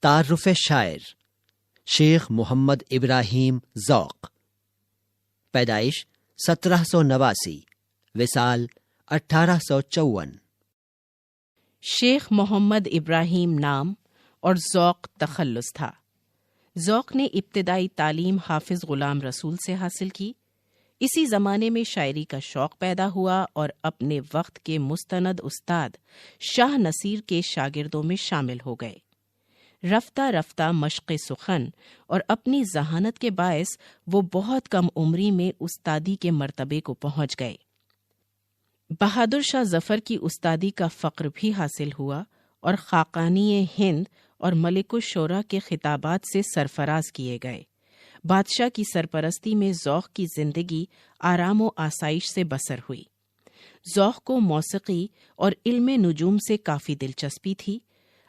تعارف شاعر شیخ محمد ابراہیم ذوق، پیدائش 1789، وصال 1854۔ شیخ محمد ابراہیم نام اور ذوق تخلص تھا۔ ذوق نے ابتدائی تعلیم حافظ غلام رسول سے حاصل کی۔ اسی زمانے میں شاعری کا شوق پیدا ہوا اور اپنے وقت کے مستند استاد شاہ نصیر کے شاگردوں میں شامل ہو گئے۔ رفتہ رفتہ مشق سخن اور اپنی ذہانت کے باعث وہ بہت کم عمری میں استادی کے مرتبے کو پہنچ گئے۔ بہادر شاہ ظفر کی استادی کا فقر بھی حاصل ہوا اور خاقانی ہند اور ملک الشعراء کے خطابات سے سرفراز کیے گئے۔ بادشاہ کی سرپرستی میں ذوق کی زندگی آرام و آسائش سے بسر ہوئی۔ ذوق کو موسیقی اور علم نجوم سے کافی دلچسپی تھی۔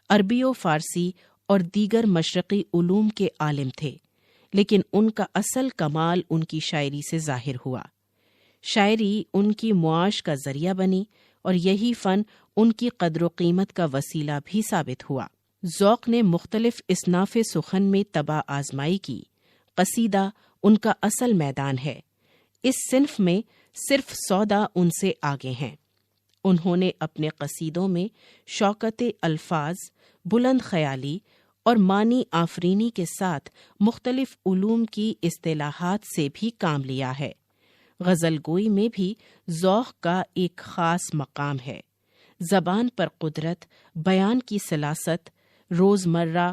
عربی و فارسی اور دیگر مشرقی علوم کے عالم تھے، لیکن ان کا اصل کمال ان کی شاعری سے ظاہر ہوا۔ شاعری ان کی معاش کا ذریعہ بنی اور یہی فن ان کی قدر و قیمت کا وسیلہ بھی ثابت ہوا۔ ذوق نے مختلف اصناف سخن میں طبع آزمائی کی۔ قصیدہ ان کا اصل میدان ہے۔ اس صنف میں صرف سودا ان سے آگے ہیں۔ انہوں نے اپنے قصیدوں میں شوکت الفاظ، بلند خیالی اور معنی آفرینی کے ساتھ مختلف علوم کی اصطلاحات سے بھی کام لیا ہے۔ غزل گوئی میں بھی ذوق کا ایک خاص مقام ہے۔ زبان پر قدرت، بیان کی سلاست، روزمرہ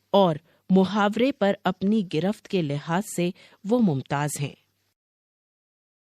اور محاورے پر اپنی گرفت کے لحاظ سے وہ ممتاز ہیں۔